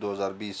2020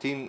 3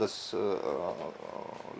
10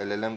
LLM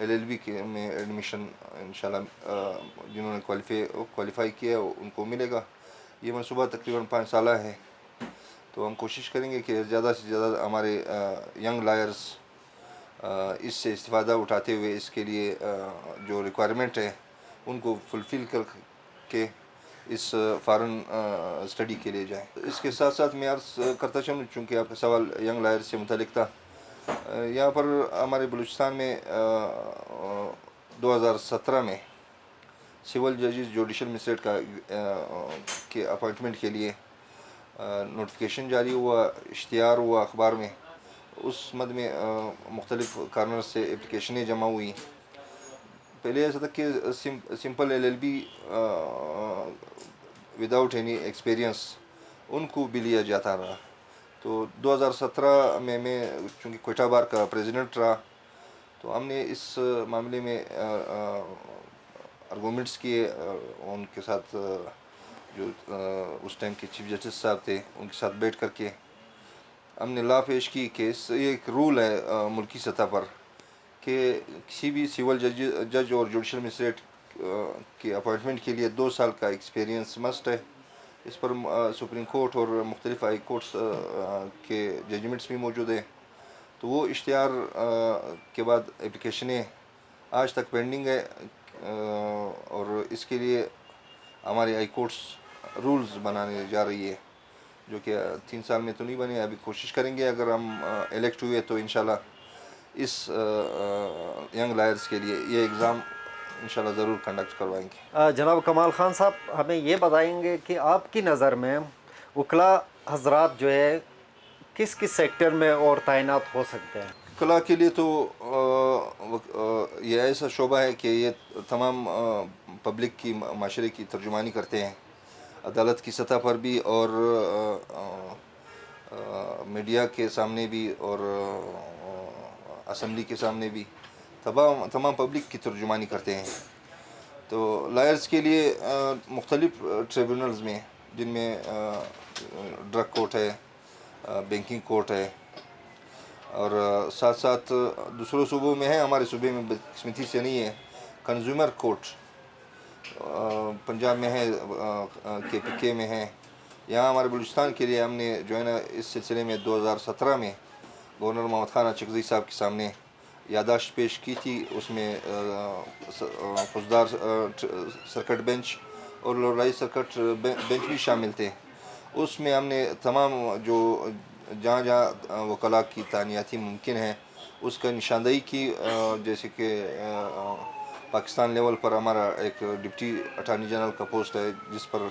LLB کے میں admission انشاءاللہ جنہوں نے کوالیفائی کیا ان کو ملے گا. یہ منصوبہ تقریباً 5 سالہ ہے. تو ہم کوشش کریں گے کہ زیادہ سے زیادہ ہمارے ینگ لائرز اس سے استفادہ اٹھاتے ہوئے اس کے لیے جو ریکوائرمنٹ ہے ان کو فلفل کر کے اس فارن اسٹڈی کے لیے جائیں. اس کے ساتھ ساتھ میں عرض کرتا چلوں چونکہ آپ کا سوال ینگ لائر سے متعلق تھا. یہاں پر ہمارے بلوچستان میں 2017 میں سول ججز جوڈیشل مجسٹریٹ کے اپائنٹمنٹ کے لیے نوٹیفیکیشن جاری ہوا, اشتہار ہوا اخبار میں. اس مد میں مختلف کارنر سے اپلیکیشنیں جمع ہوئی. پہلے ایسا تھا کہ simple LLB without any experience ان کو بھی لیا جاتا رہا. تو 2017 میں چونکہ کوئٹہ بار کا پریزیڈنٹ رہا تو ہم نے اس معاملے میں آرگومنٹس کیے. ان کے ساتھ جو اس ٹائم کے چیف جسٹس صاحب تھے ان کے ساتھ بیٹھ کر کے ہم نے لا پیش کی کہ یہ ایک رول ہے ملکی سطح پر کہ کسی بھی سول جج اور جوڈیشل مجسٹریٹ کی اپائنٹمنٹ کے لیے 2 سال کا ایکسپیرینس مسٹ ہے. اس پر سپریم کورٹ اور مختلف ہائی کورٹس کے ججمنٹس بھی موجود ہیں. تو وہ اشتہار کے بعد اپلیکیشنیں آج تک پینڈنگ ہے اور اس کے لیے ہماری ہائی کورٹس رولز بنانے جا رہی ہے جو کہ 3 سال میں تو نہیں بنے. ابھی کوشش کریں گے اگر ہم الیکٹ ہوئے تو انشاءاللہ اس ینگ لائرز کے لیے یہ ایگزام انشاءاللہ ضرور کنڈکٹ کروائیں گے. جناب کمال خان صاحب ہمیں یہ بتائیں گے کہ آپ کی نظر میں وکلاء حضرات جو ہے کس کس سیکٹر میں اور تعینات ہو سکتے ہیں؟ وکلاء کے لیے تو یہ ایسا شعبہ ہے کہ یہ تمام پبلک کی معاشرے کی ترجمانی کرتے ہیں عدالت کی سطح پر بھی اور میڈیا کے سامنے بھی اور اسمبلی کے سامنے بھی تمام پبلک کی ترجمانی کرتے ہیں. تو لائرز کے لیے مختلف ٹریبونلز میں جن میں ڈرگ کورٹ ہے, بینکنگ کورٹ ہے اور ساتھ ساتھ دوسروں صوبوں میں ہے, ہمارے صوبے میں بدقسمتی سے نہیں ہے, کنزیومر کورٹ پنجاب میں ہے, KPK میں ہے. یہاں ہمارے بلوچستان کے لیے ہم نے جو ہے نا اس سلسلے میں 2017 میں گورنر محمد خان اچکزئی صاحب کے سامنے یادداشت پیش کی تھی. اس میں فوجدار سرکٹ بینچ اور لورائی سرکٹ بینچ بھی شامل تھے. اس میں ہم نے تمام جو جہاں جہاں وکلاء کی تعیناتی ممکن ہے اس کا نشاندہی کی. جیسے کہ پاکستان لیول پر ہمارا ایک ڈپٹی اٹارنی جنرل کا پوسٹ ہے جس پر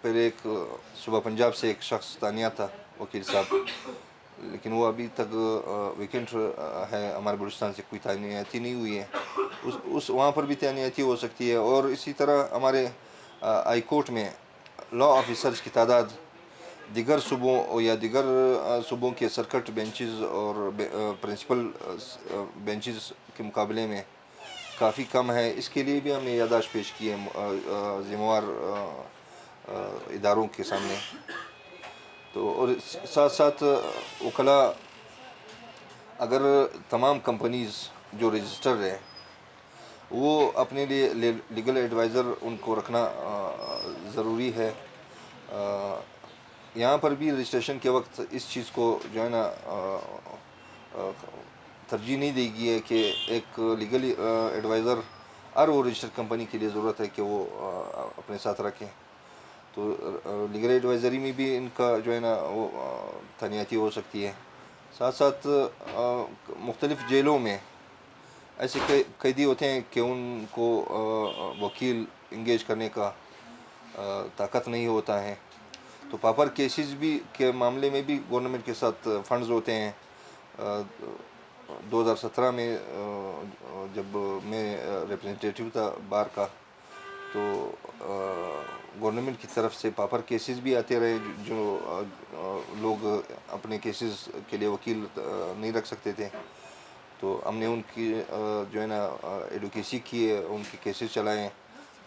پہلے ایک صوبہ پنجاب سے ایک شخص تعینات تھا وکیل صاحب, لیکن وہ ابھی تک ویکنٹ ہے. ہمارے بلوچستان سے کوئی تعیناتی نہیں ہوئی ہے, وہاں پر بھی تعیناتی ہو سکتی ہے. اور اسی طرح ہمارے ہائی کورٹ میں لا آفیسرز کی تعداد دیگر صوبوں یا دیگر صوبوں کے سرکٹ بینچز اور پرنسپل بینچز کے مقابلے میں کافی کم ہے. اس کے لیے بھی ہم نے یادداشت پیش کی ہے ذمہ وار اداروں کے سامنے. تو اور ساتھ ساتھ وکلاء اگر تمام کمپنیز جو رجسٹر ہے وہ اپنے لیے لیگل ایڈوائزر ان کو رکھنا ضروری ہے. یہاں پر بھی رجسٹریشن کے وقت اس چیز کو جو ہے نا ترجیح نہیں دی گئی ہے کہ ایک لیگل ایڈوائزر ہر وہ رجسٹر کمپنی کے لیے ضرورت ہے کہ وہ اپنے ساتھ رکھیں. تو لیگل ایڈوائزری میں بھی ان کا جو ہے نا وہ تعیناتی ہو سکتی ہے. ساتھ ساتھ مختلف جیلوں میں ایسے قیدی ہوتے ہیں کہ ان کو وکیل انگیج کرنے کا طاقت نہیں ہوتا ہے. تو پاپر کیسز بھی کے معاملے میں بھی گورنمنٹ کے ساتھ فنڈز ہوتے ہیں. 2017 میں جب میں ریپرزنٹیٹیو تھا بار کا تو گورنمنٹ کی طرف سے پاپر کیسز بھی آتے رہے جو لوگ اپنے کیسز کے لیے وکیل نہیں رکھ سکتے تھے. تو ہم نے ان کی جو ہے نا ایڈوکیسی کی ہے, ان کے کیسز چلائیں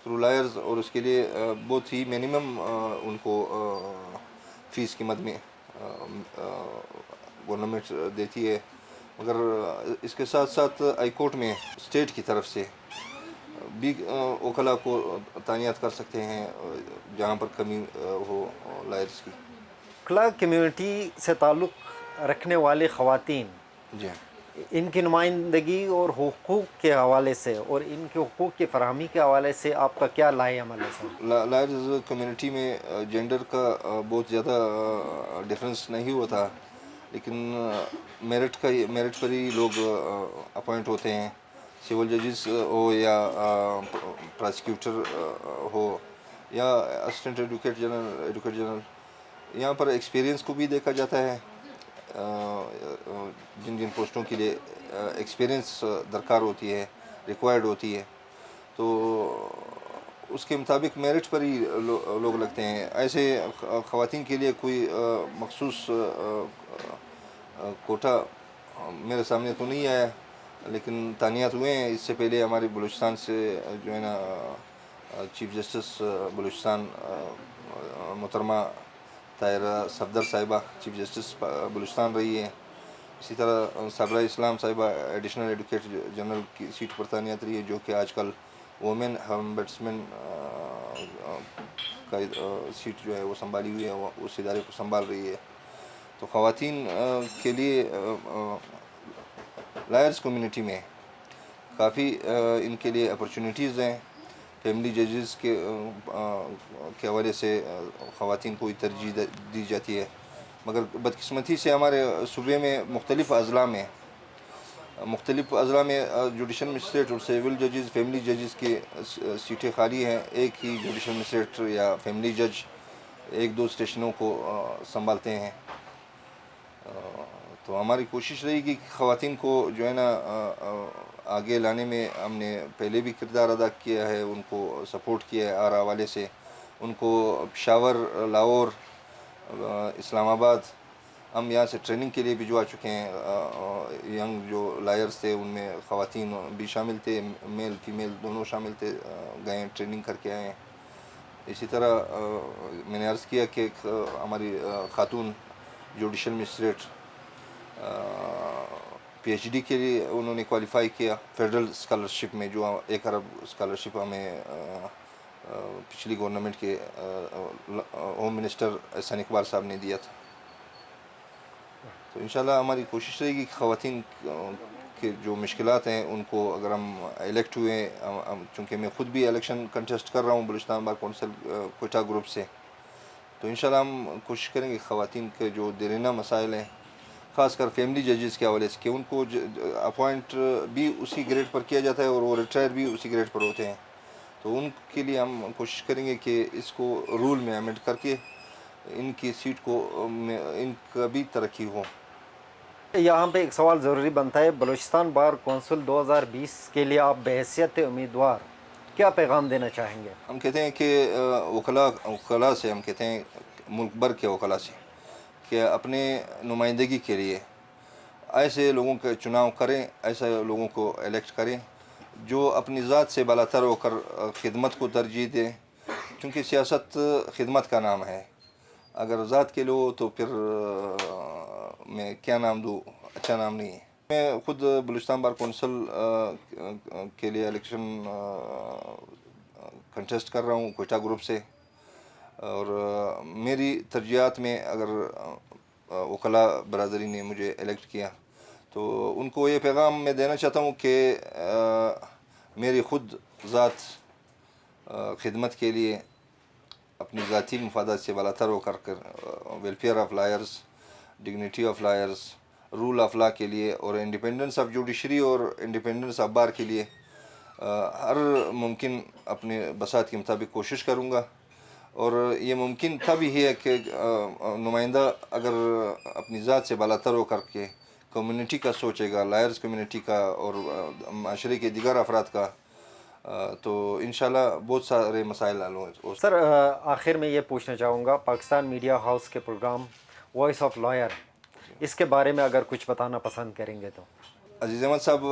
تھرو لائرز, اور اس کے لیے بہت ہی منیمم ان کو فیس کی مد میں گورنمنٹ دیتی ہے. مگر اس کے ساتھ ساتھ ہائی کورٹ میں اسٹیٹ کی طرف سے بھی وکلاء کو تعینات کر سکتے ہیں جہاں پر کمی ہو لائرس کی. کلرک کمیونٹی سے تعلق رکھنے والے خواتین، جی ان کی نمائندگی اور حقوق کے حوالے سے اور ان کے حقوق کی فراہمی کے حوالے سے آپ کا کیا لائے عمل ہے سر؟ لائرز کمیونٹی میں جینڈر کا بہت زیادہ ڈفرینس نہیں ہوتا، لیکن میرٹ پر ہی لوگ اپوائنٹ ہوتے ہیں. سول ججز ہو یا پراسیکیوٹر ہو یا اسسٹنٹ ایڈوکیٹ جنرل، یہاں پر ایکسپیرینس کو بھی دیکھا جاتا ہے. جن پوسٹوں کے لیے ایکسپیرینس درکار ہوتی ہے، ریکوائرڈ ہوتی ہے، تو اس کے مطابق میرٹ پر ہی لوگ لگتے ہیں. ایسے خواتین کے لیے کوئی مخصوص کوٹا میرے سامنے تو نہیں آیا، لیکن تعینات ہوئے ہیں. اس سے پہلے ہمارے بلوچستان سے جو ہے نا چیف جسٹس بلوچستان محترمہ طاہرہ صفدر صاحبہ چیف جسٹس بلوچستان رہی ہے. اسی طرح صابرہ اسلام صاحبہ ایڈیشنل ایڈوکیٹ جنرل کی سیٹ پر تعینات رہی ہے، جو کہ آج کل وومن امبیڈسمنٹ کا سیٹ جو ہے وہ سنبھالی ہوئی ہے، وہ اس ادارے کو سنبھال رہی ہے. تو خواتین کے لیے لائرز کمیونٹی میں کافی ان کے لیے اپرچونیٹیز ہیں. فیملی ججز کے حوالے سے خواتین کو ترجیح دی جاتی ہے، مگر بدقسمتی سے ہمارے صوبے میں مختلف اضلاع میں جوڈیشل مجسٹریٹ اور سول ججز فیملی ججز کی سیٹیں خالی ہیں. ایک ہی جوڈیشل مجسٹریٹ یا فیملی جج ایک دو اسٹیشنوں کو سنبھالتے ہیں. تو ہماری کوشش رہی کہ خواتین کو جو ہے نا آگے لانے میں ہم نے پہلے بھی کردار ادا کیا ہے، ان کو سپورٹ کیا ہے ہر حوالے سے. ان کو پشاور، لاہور، اسلام آباد ہم یہاں سے ٹریننگ کے لیے بھجوا چکے ہیں. ینگ جو لائرز تھے ان میں خواتین بھی شامل تھے، میل فیمیل دونوں شامل تھے، گئے ٹریننگ کر کے آئے ہیں. اسی طرح میں نے عرض کیا کہ ہماری خاتون judicial magistrate P H D کے لیے انہوں نے کوالیفائی کیا فیڈرل اسکالرشپ میں، جو 1 ارب اسکالرشپ ہمیں پچھلی گورنمنٹ کے ہوم منسٹر احسان اقبال صاحب نے دیا تھا. تو انشاءاللہ ہماری کوشش رہے گی کہ خواتین کے جو مشکلات ہیں ان کو، اگر ہم الیکٹ ہوئے، چونکہ میں خود بھی الیکشن کنٹیسٹ کر رہا ہوں Balochistan bar council Quetta group سے، تو انشاءاللہ ہم کوشش کریں گے خواتین کے جو دیرینہ مسائل ہیں، خاص کر فیملی ججز کے حوالے سے، کہ ان کو اپوائنٹ بھی اسی گریڈ پر کیا جاتا ہے اور وہ ریٹائر بھی اسی گریڈ پر ہوتے ہیں. تو ان کے لیے ہم کوشش کریں گے کہ اس کو رول میں امینڈ کر کے ان کی سیٹ کو ان کا بھی ترقی ہو. یہاں پہ ایک سوال ضروری بنتا ہے، بلوچستان بار کونسل 2020 کے لیے آپ بحیثیت امیدوار کیا پیغام دینا چاہیں گے؟ ہم کہتے ہیں کہ وکلاء سے، ہم کہتے ہیں ملک بھر کے وکلاء سے، کہ اپنے نمائندگی کے لیے ایسے لوگوں کا چناؤ کریں، ایسے لوگوں کو الیکٹ کریں جو اپنی ذات سے بالاتر ہو کر خدمت کو ترجیح دیں، کیونکہ سیاست خدمت کا نام ہے. اگر ذات کے لو تو پھر میں کیا نام دوں، اچھا نام نہیں ہے. میں خود بلوچستان بار کونسل کے لیے الیکشن کنٹیسٹ کر رہا ہوں کوئٹہ گروپ سے، اور میری ترجیحات میں اگر وکلاء برادری نے مجھے الیکٹ کیا تو ان کو یہ پیغام میں دینا چاہتا ہوں کہ میری خود ذات خدمت کے لیے اپنی ذاتی مفادات سے بالاتر ہو کر welfare of lawyers, dignity of lawyers, rule of law کے لیے اور انڈیپینڈنس آف جوڈیشری اور انڈیپینڈنس آف بار کے لیے ہر ممکن اپنے بساط کے مطابق کوشش کروں گا. اور یہ ممکن تب ہی ہے کہ نمائندہ اگر اپنی ذات سے بالاتر ہو کر کے کمیونٹی کا سوچے گا، لائرز کمیونٹی کا اور معاشرے کے دیگر افراد کا، تو انشاءاللہ بہت سارے مسائل حل ہوں. سر آخر میں یہ پوچھنا چاہوں گا، پاکستان میڈیا ہاؤس کے پروگرام وائس آف لائر، اس کے بارے میں اگر کچھ بتانا پسند کریں گے تو؟ عزیز احمد صاحب،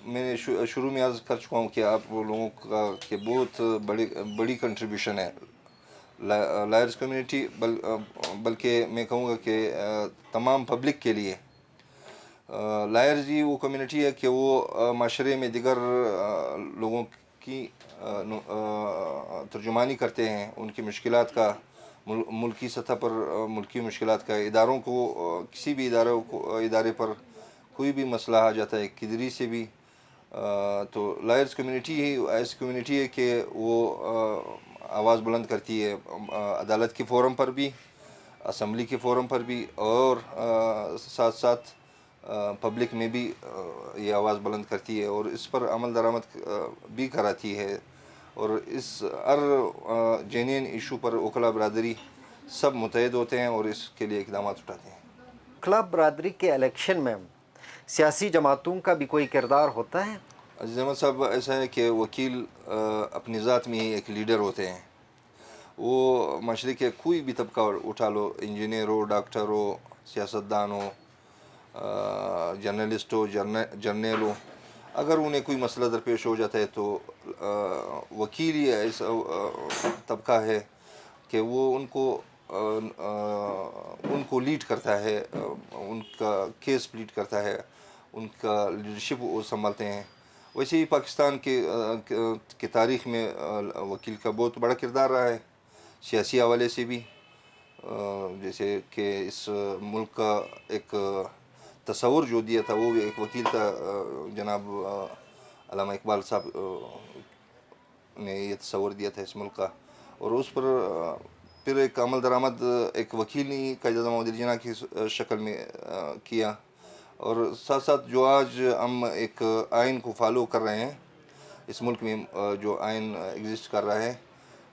میں نے شروع میں عرض کر چکا ہوں کہ آپ لوگوں کا کہ بہت بڑی کنٹریبیوشن ہے لائرز کمیونٹی، بلکہ میں کہوں گا کہ تمام پبلک کے لیے. لائرز ہی وہ کمیونٹی ہے کہ وہ معاشرے میں دیگر لوگوں کی ترجمانی کرتے ہیں، ان کی مشکلات کا ملکی سطح پر ملکی مشکلات کا، اداروں کو کسی بھی ادارے پر کوئی بھی مسئلہ آ جاتا ہے کدھری سے بھی، تو لائرز کمیونٹی ہی ایسی کمیونٹی ہے کہ وہ آواز بلند کرتی ہے عدالت کے فورم پر بھی، اسمبلی کے فورم پر بھی، اور ساتھ ساتھ پبلک میں بھی یہ آواز بلند کرتی ہے، اور اس پر عمل درآمد بھی کراتی ہے، اور اس ہر جینین ایشو پر وکلا برادری سب متحد ہوتے ہیں اور اس کے لیے اقدامات اٹھاتے ہیں۔ وکلا برادری کے الیکشن میں سیاسی جماعتوں کا بھی کوئی کردار ہوتا ہے؟ عزیز احمد صاحب، ایسا ہے کہ وکیل اپنی ذات میں ہی ایک لیڈر ہوتے ہیں، وہ معاشرے کے کوئی بھی طبقہ اٹھا لو، انجینئر ہو، ڈاکٹر ہو، سیاستدان ہو، جرنلسٹ ہو، جرنیل ہو، اگر انہیں کوئی مسئلہ درپیش ہو جاتا ہے تو وکیل ہی ایسا طبقہ ہے کہ وہ ان کو لیڈ کرتا ہے، ان کا کیس لیڈ کرتا ہے، ان کا لیڈرشپ وہ سنبھالتے ہیں۔ ویسے ہی پاکستان کی تاریخ میں وکیل کا بہت بڑا کردار رہا ہے، سیاسی حوالے سے بھی، جیسے کہ اس ملک کا ایک تصور جو دیا تھا وہ بھی ایک وکیل تھا، جناب علامہ اقبال صاحب نے یہ تصور دیا تھا اس ملک کا، اور اس پر پھر ایک عمل درآمد ایک وکیل نے قائد اعظم محمد علی جناح کی شکل میں کیا، اور ساتھ ساتھ جو آج ہم ایک آئین کو فالو کر رہے ہیں اس ملک میں، جو آئین ایگزسٹ کر رہا ہے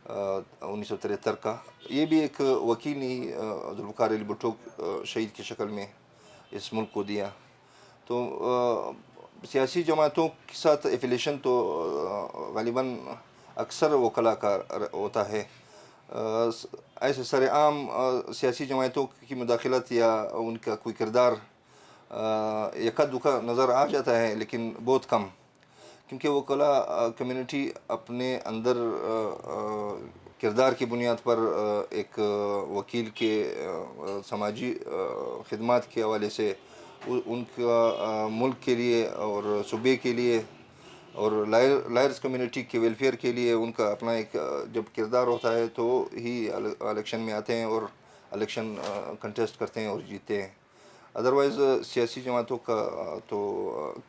1973 کا، یہ بھی ایک وکیل نے ذوالفقار علی بھٹو شہید کی شکل میں اس ملک کو دیا۔ تو سیاسی جماعتوں کے ساتھ ایفیلیشن تو غالباً اکثر وکلا کا ہوتا ہے، ایسے سر عام سیاسی جماعتوں کی مداخلت یا ان کا کوئی کردار یکا دکا نظر آ جاتا ہے، لیکن بہت کم، کیونکہ وکلا کمیونٹی اپنے اندر کردار کی بنیاد پر ایک وکیل کے سماجی خدمات کے حوالے سے ان کا ملک کے لیے اور صوبے کے لیے اور لائرز کمیونٹی کے ویلفیئر کے لیے ان کا اپنا ایک جب کردار ہوتا ہے تو ہی الیکشن میں آتے ہیں اور الیکشن کنٹیسٹ کرتے ہیں اور جیتے ہیں، ادروائز سیاسی جماعتوں کا تو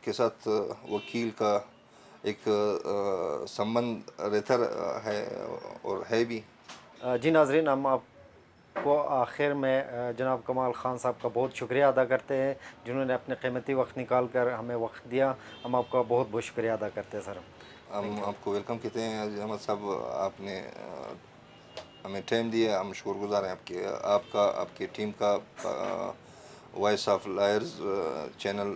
کے ساتھ وکیل کا ایک سمبند رہتا ہے اور ہے بھی۔ جی ناظرین، ہم آپ کو آخر میں جناب کمال خان صاحب کا بہت شکریہ ادا کرتے ہیں، جنہوں نے اپنے قیمتی وقت نکال کر ہمیں وقت دیا، ہم آپ کا بہت بہت شکریہ ادا کرتے ہیں سر۔ ہم آپ کو ویلکم کہتے ہیں عزیز احمد صاحب، آپ نے ہمیں ٹائم دیا، ہم شکر گزار ہیں آپ کی ٹیم کا، voice of lawyers channel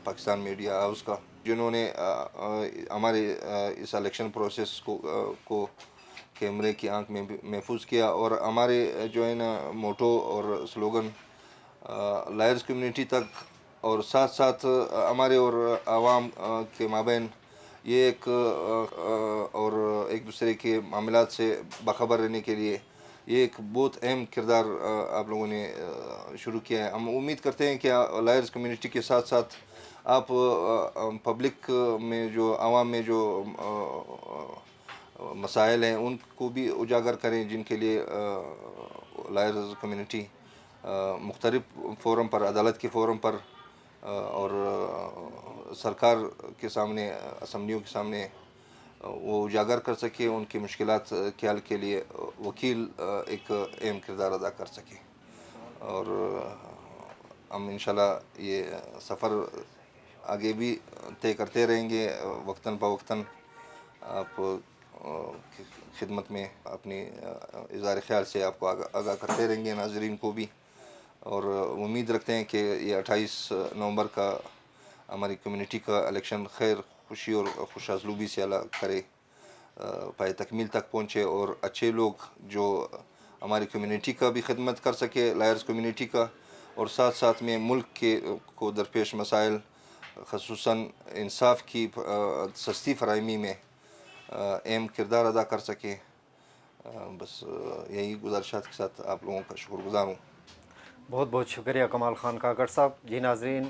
Pakistan media house کا، جنہوں نے ہمارے اس الیکشن پروسیس کو کیمرے کی آنکھ میں محفوظ کیا، اور ہمارے جو ہے نا موٹو اور سلوگن لائرز کمیونٹی تک، اور ساتھ ساتھ ہمارے اور عوام کے مابین یہ ایک اور ایک دوسرے کے معاملات سے باخبر رہنے کے لیے یہ ایک بہت اہم کردار آپ لوگوں نے شروع کیا ہے۔ ہم امید کرتے ہیں کہ لائرز کمیونٹی کے ساتھ ساتھ آپ پبلک میں جو عوام میں جو مسائل ہیں ان کو بھی اجاگر کریں، جن کے لیے لائرز کمیونٹی مختلف فورم پر، عدالت کے فورم پر اور سرکار کے سامنے، اسمبلیوں کے سامنے وہ اجاگر کر سکے، ان کی مشکلات کے حل کے لیے وکیل ایک اہم کردار ادا کر سکے، اور ہم انشاءاللہ یہ سفر آگے بھی طے کرتے رہیں گے، وقتاً فوقتاً آپ خدمت میں اپنی اظہار خیال سے آپ کو آگاہ کرتے رہیں گے، ناظرین کو بھی، اور امید رکھتے ہیں کہ یہ 28 نومبر کا ہماری کمیونٹی کا الیکشن خیر، خوشی اور خوش اسلوبی سے اللہ کرے پائے تکمیل تک پہنچے، اور اچھے لوگ جو ہماری کمیونٹی کا بھی خدمت کر سکے، لائرز کمیونٹی کا، اور ساتھ ساتھ میں ملک کے کو درپیش مسائل خصوصاً انصاف کی سستی فراہمی میں اہم کردار ادا کر سکے۔ بس یہی گزارشات کے ساتھ آپ لوگوں کا شکر گزار ہوں۔ بہت بہت شکریہ کمال خان کاکڑ صاحب۔ جی ناظرین،